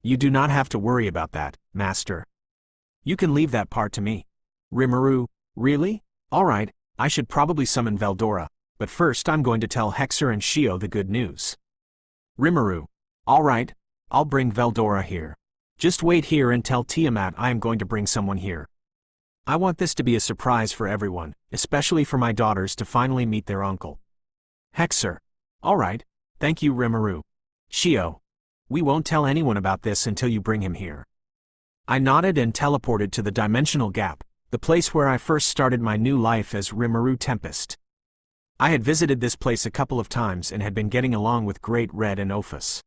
you do not have to worry about that, Master. You can leave that part to me. Rimuru, really? Alright, I should probably summon Veldora, but first I'm going to tell Hexer and Shio the good news. Rimuru, alright, I'll bring Veldora here. Just wait here and tell Tiamat I am going to bring someone here. I want this to be a surprise for everyone, especially for my daughters to finally meet their uncle. Hexer, alright, thank you Rimuru. Shio, we won't tell anyone about this until you bring him here. I nodded and teleported to the dimensional gap, the place where I first started my new life as Rimuru Tempest. I had visited this place a couple of times and had been getting along with Great Red and Ophis.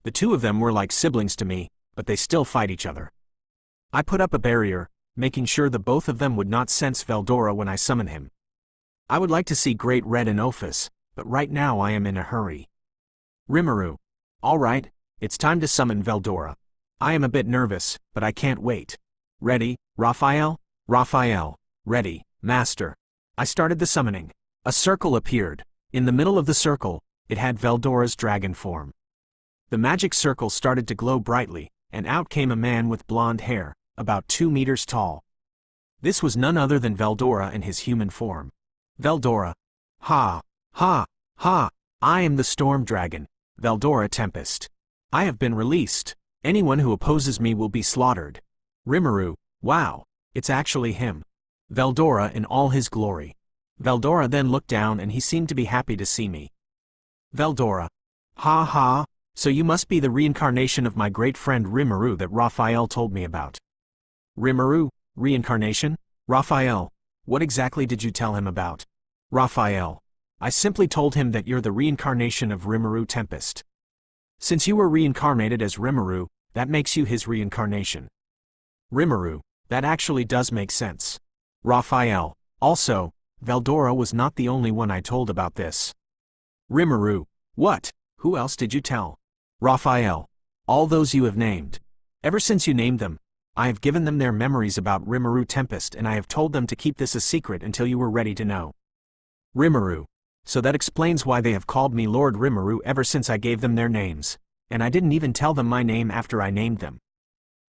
The two of them were like siblings to me, but they still fight each other. I put up a barrier, making sure the both of them would not sense Veldora when I summon him. I would like to see Great Red and Ophis, but right now I am in a hurry. Rimuru, alright, it's time to summon Veldora. I am a bit nervous, but I can't wait. Ready, Raphael? Raphael, ready, Master. I started the summoning. A circle appeared. In the middle of the circle, it had Veldora's dragon form. The magic circle started to glow brightly, and out came a man with blonde hair, about 2 meters tall. This was none other than Veldora in his human form. Veldora. Ha, ha, ha, I am the Storm Dragon, Veldora Tempest. I have been released. Anyone who opposes me will be slaughtered. Rimuru, wow, it's actually him. Veldora in all his glory. Veldora then looked down and he seemed to be happy to see me. Veldora. Ha ha, so you must be the reincarnation of my great friend Rimuru that Raphael told me about. Rimuru, reincarnation? Raphael, what exactly did you tell him about? Raphael, I simply told him that you're the reincarnation of Rimuru Tempest. Since you were reincarnated as Rimuru, that makes you his reincarnation. Rimuru, that actually does make sense. Raphael, also, Veldora was not the only one I told about this. Rimuru, what? Who else did you tell? Raphael, all those you have named. Ever since you named them, I have given them their memories about Rimuru Tempest and I have told them to keep this a secret until you were ready to know. Rimuru, so that explains why they have called me Lord Rimuru ever since I gave them their names, and I didn't even tell them my name after I named them.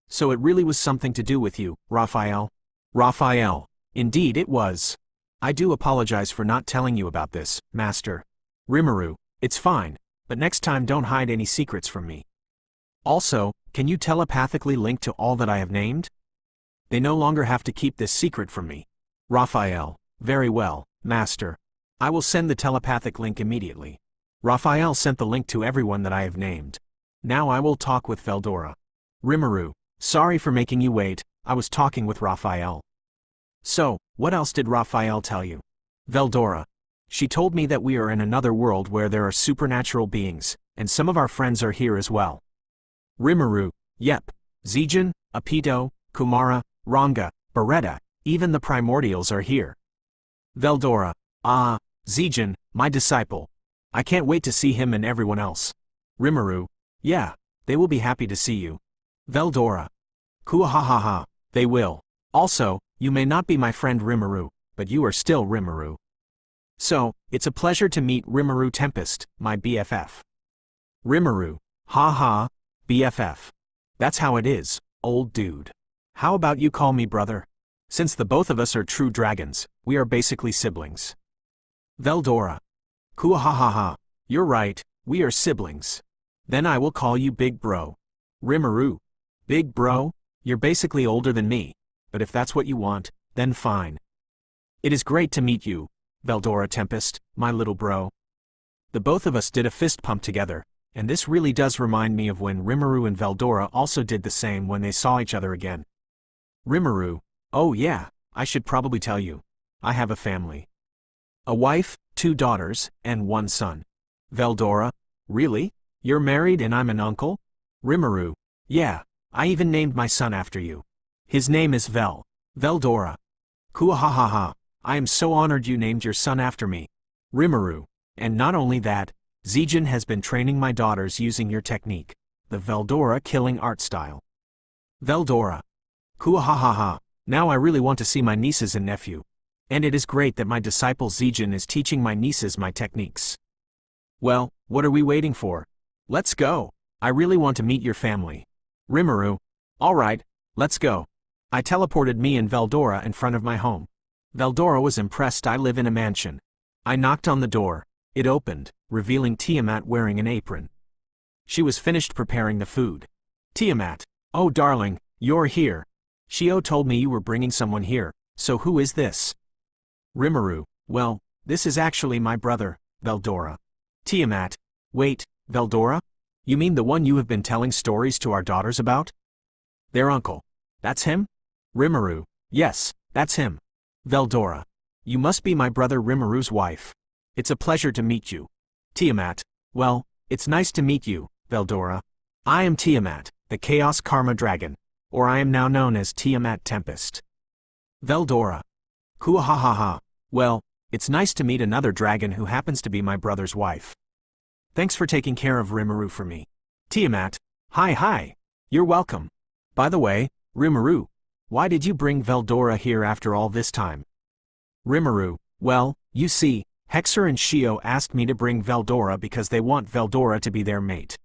So it really was something to do with you, Raphael? Raphael, indeed it was. I do apologize for not telling you about this, Master. Rimuru, it's fine, but next time don't hide any secrets from me. Also, can you telepathically link to all that I have named? They no longer have to keep this secret from me. Raphael, very well, Master. I will send the telepathic link immediately. Raphael sent the link to everyone that I have named. Now I will talk with Veldora. Rimuru, sorry for making you wait, I was talking with Raphael. So, what else did Raphael tell you? Veldora. She told me that we are in another world where there are supernatural beings, and some of our friends are here as well. Rimuru, yep. Zijin, Apito, Kumara, Ranga, Beretta, even the primordials are here. Veldora, ah, Zijin, my disciple. I can't wait to see him and everyone else. Rimuru, yeah, they will be happy to see you. Veldora, kuahahaha, they will. Also, you may not be my friend Rimuru, but you are still Rimuru. So, it's a pleasure to meet Rimuru Tempest, my BFF. Rimuru, ha, BFF. That's how it is, old dude. How about you call me brother? Since the both of us are true dragons, we are basically siblings. Veldora. Kuahahaha, you're right, we are siblings. Then I will call you big bro. Rimuru. Big bro? You're basically older than me, but if that's what you want, then fine. It is great to meet you, Veldora Tempest, my little bro. The both of us did a fist pump together, and this really does remind me of when Rimuru and Veldora also did the same when they saw each other again. Rimuru, oh yeah, I should probably tell you. I have a family. A wife, 2 daughters, and 1 son. Veldora, really? You're married and I'm an uncle? Rimuru, yeah, I even named my son after you. His name is Veldora. Kuahahaha, I am so honored you named your son after me. Rimuru, and not only that, Zijin has been training my daughters using your technique, the Veldora killing art style. Veldora. Kuahahaha, now I really want to see my nieces and nephew. And it is great that my disciple Zijin is teaching my nieces my techniques. Well, what are we waiting for? Let's go. I really want to meet your family. Rimuru. Alright, let's go. I teleported me and Veldora in front of my home. Veldora was impressed I live in a mansion. I knocked on the door. It opened, revealing Tiamat wearing an apron. She was finished preparing the food. Tiamat. Oh darling, you're here. Shio told me you were bringing someone here, so who is this? Rimuru, well, this is actually my brother, Veldora. Tiamat, wait, Veldora? You mean the one you have been telling stories to our daughters about? Their uncle. That's him? Rimuru, yes, that's him. Veldora, you must be my brother Rimuru's wife. It's a pleasure to meet you. Tiamat, well, it's nice to meet you, Veldora. I am Tiamat, the Chaos Karma Dragon, or I am now known as Tiamat Tempest. Veldora. Kuahahaha, well, it's nice to meet another dragon who happens to be my brother's wife. Thanks for taking care of Rimuru for me. Tiamat, hi, you're welcome. By the way, Rimuru, why did you bring Veldora here after all this time? Rimuru, well, you see, Hexer and Shio asked me to bring Veldora because they want Veldora to be their mate.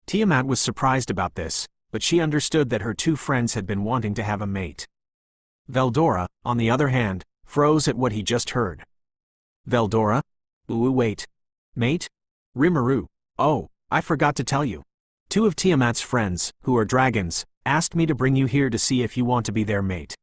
Tiamat was surprised about this, but she understood that her 2 friends had been wanting to have a mate. Veldora, on the other hand, froze at what he just heard. Veldora? Ooh, wait. Mate? Rimuru, oh, I forgot to tell you. 2 of Tiamat's friends, who are dragons, asked me to bring you here to see if you want to be their mate.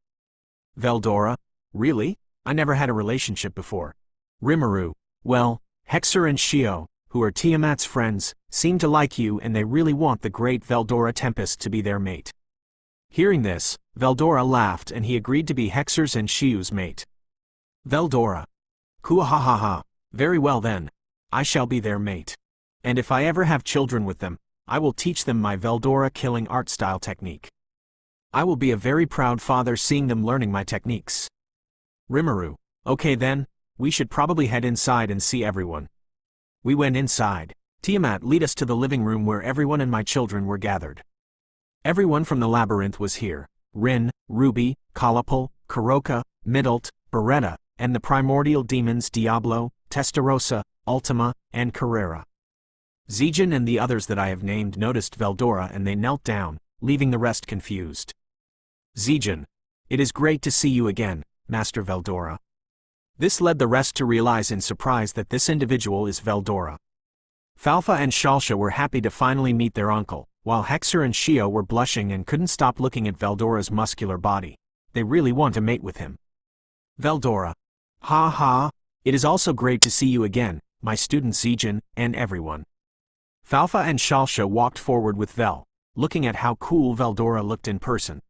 Veldora, really? I never had a relationship before. Rimuru, well, Hexer and Shio, who who are Tiamat's friends, seem to like you and they really want the great Veldora Tempest to be their mate. Hearing this, Veldora laughed and he agreed to be Hexer's and Shiu's mate. Veldora. Kuahahaha. Very well then. I shall be their mate. And if I ever have children with them, I will teach them my Veldora killing art style technique. I will be a very proud father seeing them learning my techniques. Rimuru. Okay then, we should probably head inside and see everyone. We went inside. Tiamat lead us to the living room where everyone and my children were gathered. Everyone from the labyrinth was here. Rin, Ruby, Kalapal, Kuroka, Midult, Beretta, and the primordial demons Diablo, Testarossa, Ultima, and Carrera. Zijin and the others that I have named noticed Veldora and they knelt down, leaving the rest confused. Zijin. It is great to see you again, Master Veldora. This led the rest to realize in surprise that this individual is Veldora. Falfa and Shalsha were happy to finally meet their uncle, while Hexer and Shio were blushing and couldn't stop looking at Veldora's muscular body. They really want to mate with him. Veldora. Ha ha, it is also great to see you again, my student Zijin, and everyone. Falfa and Shalsha walked forward with Vel, looking at how cool Veldora looked in person.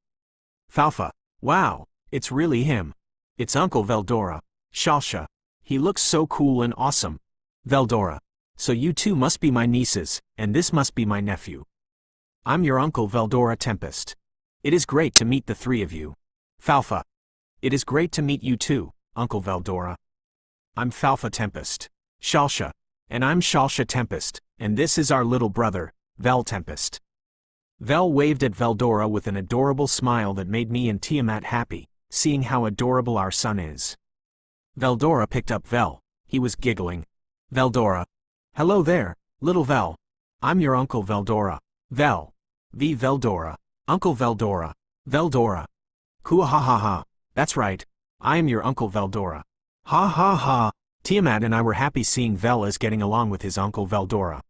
Falfa. Wow, it's really him. It's Uncle Veldora. Shalsha. He looks so cool and awesome. Veldora. So you two must be my nieces, and this must be my nephew. I'm your Uncle Veldora Tempest. It is great to meet the three of you. Falfa. It is great to meet you too, Uncle Veldora. I'm Falfa Tempest. Shalsha. And I'm Shalsha Tempest, and this is our little brother, Vel Tempest. Vel waved at Veldora with an adorable smile that made me and Tiamat happy, seeing how adorable our son is. Veldora picked up Vel. He was giggling. Veldora. Hello there, little Vel. I'm your Uncle Veldora. Vel. V. Veldora. Uncle Veldora. Veldora. Kuahahaha. That's right. I am your Uncle Veldora. Ha ha ha. Tiamat and I were happy seeing Vel as getting along with his Uncle Veldora.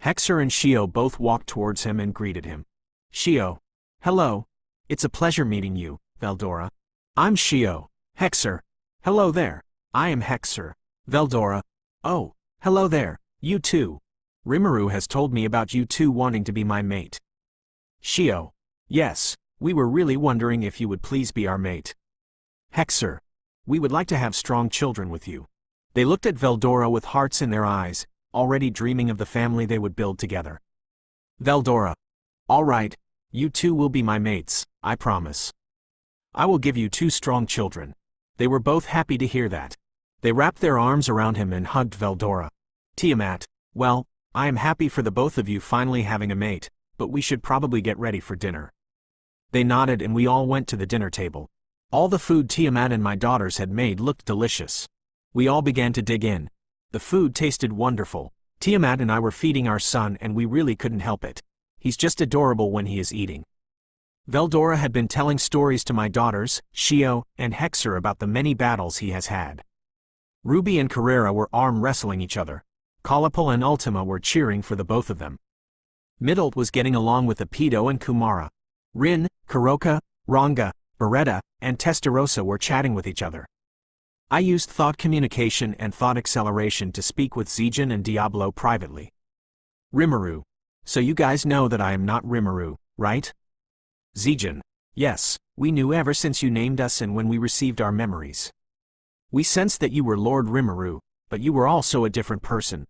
Hexer and Shio both walked towards him and greeted him. Shio. Hello. It's a pleasure meeting you, Veldora. I'm Shio. Hexer. Hello there. I am Hexer. Veldora. Oh, hello there, you too. Rimuru has told me about you two wanting to be my mate. Shio. Yes, we were really wondering if you would please be our mate. Hexer. We would like to have strong children with you. They looked at Veldora with hearts in their eyes, already dreaming of the family they would build together. Veldora. All right, you two will be my mates, I promise. I will give you two strong children. They were both happy to hear that. They wrapped their arms around him and hugged Veldora. Tiamat. Well, I am happy for the both of you finally having a mate, but we should probably get ready for dinner. They nodded and we all went to the dinner table. All the food Tiamat and my daughters had made looked delicious. We all began to dig in. The food tasted wonderful. Tiamat and I were feeding our son and we really couldn't help it. He's just adorable when he is eating. Veldora had been telling stories to my daughters, Shio, and Hexer about the many battles he has had. Ruby and Carrera were arm wrestling each other. Kalapal and Ultima were cheering for the both of them. Midult was getting along with Apido and Kumara. Rin, Kuroka, Ranga, Beretta, and Testarossa were chatting with each other. I used thought communication and thought acceleration to speak with Zijin and Diablo privately. Rimuru. So you guys know that I am not Rimuru, right? Zijin. Yes, we knew ever since you named us and when we received our memories. We sensed that you were Lord Rimuru, but you were also a different person.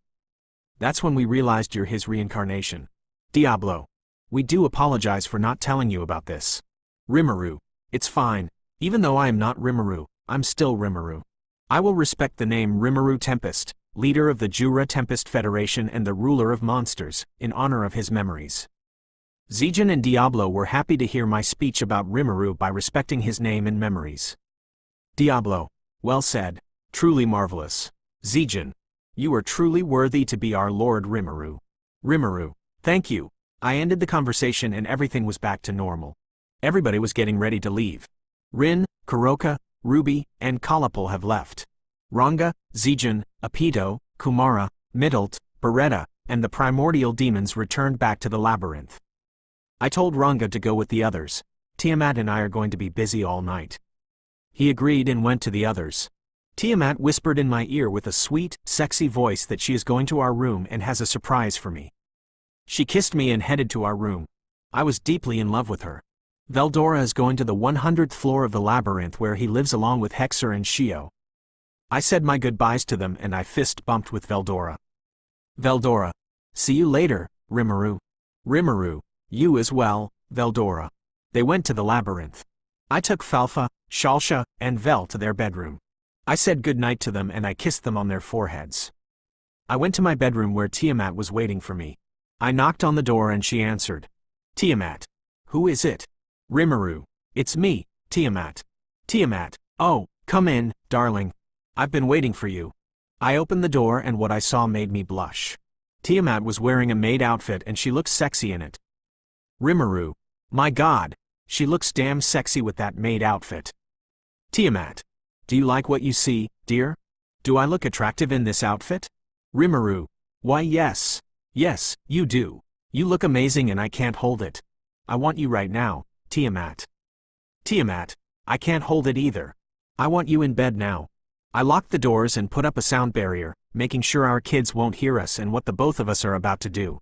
That's when we realized you're his reincarnation. Diablo. We do apologize for not telling you about this. Rimuru. It's fine. Even though I am not Rimuru, I'm still Rimuru. I will respect the name Rimuru Tempest, leader of the Jura Tempest Federation and the ruler of monsters, in honor of his memories. Zijin and Diablo were happy to hear my speech about Rimuru by respecting his name and memories. Diablo. Well said. Truly marvelous. Zijin. You are truly worthy to be our Lord Rimuru. Rimuru. Thank you. I ended the conversation and everything was back to normal. Everybody was getting ready to leave. Rin, Kuroka, Ruby, and Kalapal have left. Ranga, Zijin, Apido, Kumara, Midult, Beretta, and the primordial demons returned back to the labyrinth. I told Ranga to go with the others. Tiamat and I are going to be busy all night. He agreed and went to the others. Tiamat whispered in my ear with a sweet, sexy voice that she is going to our room and has a surprise for me. She kissed me and headed to our room. I was deeply in love with her. Veldora is going to the 100th floor of the labyrinth where he lives along with Hexer and Shio. I said my goodbyes to them and I fist bumped with Veldora. Veldora. See you later, Rimuru. Rimuru. You as well, Veldora. They went to the labyrinth. I took Falfa, Shalsha, and Vel to their bedroom. I said goodnight to them and I kissed them on their foreheads. I went to my bedroom where Tiamat was waiting for me. I knocked on the door and she answered. Tiamat. Who is it? Rimuru. It's me, Tiamat. Tiamat. Oh, come in, darling. I've been waiting for you. I opened the door and what I saw made me blush. Tiamat was wearing a maid outfit and she looked sexy in it. Rimuru. My God. She looks damn sexy with that maid outfit. Tiamat. Do you like what you see, dear? Do I look attractive in this outfit? Rimuru. Why yes. Yes, you do. You look amazing and I can't hold it. I want you right now, Tiamat. Tiamat. I can't hold it either. I want you in bed now. I locked the doors and put up a sound barrier, making sure our kids won't hear us and what the both of us are about to do.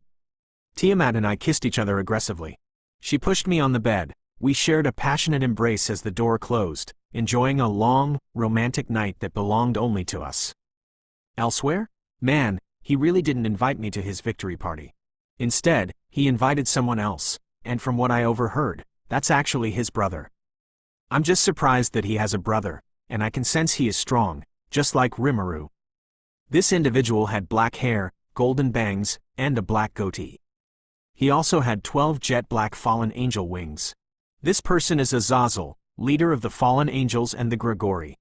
Tiamat and I kissed each other aggressively. She pushed me on the bed. We shared a passionate embrace as the door closed, enjoying a long, romantic night that belonged only to us. Elsewhere? Man, he really didn't invite me to his victory party. Instead, he invited someone else, and from what I overheard, that's actually his brother. I'm just surprised that he has a brother, and I can sense he is strong, just like Rimuru. This individual had black hair, golden bangs, and a black goatee. He also had 12 jet black fallen angel wings. This person is Azazel, leader of the fallen angels and the Grigori.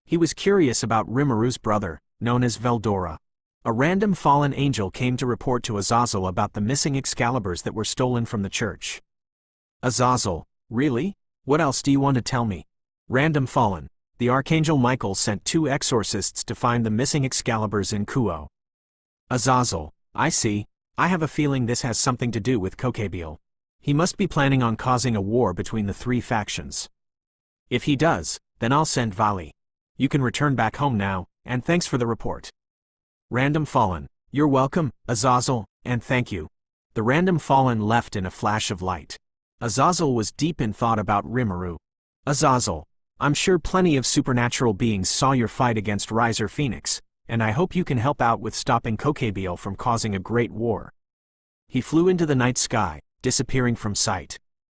He was curious about Rimuru's brother, known as Veldora. A random fallen angel came to report to Azazel about the missing Excaliburs that were stolen from the church. Azazel, really? What else do you want to tell me? Random fallen. The Archangel Michael sent 2 exorcists to find the missing Excaliburs in Kuo. Azazel, I see. I have a feeling this has something to do with Kokabiel. He must be planning on causing a war between the 3 factions. If he does, then I'll send Vali. You can return back home now, and thanks for the report. Random Fallen, you're welcome, Azazel, and thank you. The Random Fallen left in a flash of light. Azazel was deep in thought about Rimuru. Azazel, I'm sure plenty of supernatural beings saw your fight against Riser Phoenix, and I hope you can help out with stopping Kokabiel from causing a great war. He flew into the night sky, disappearing from sight.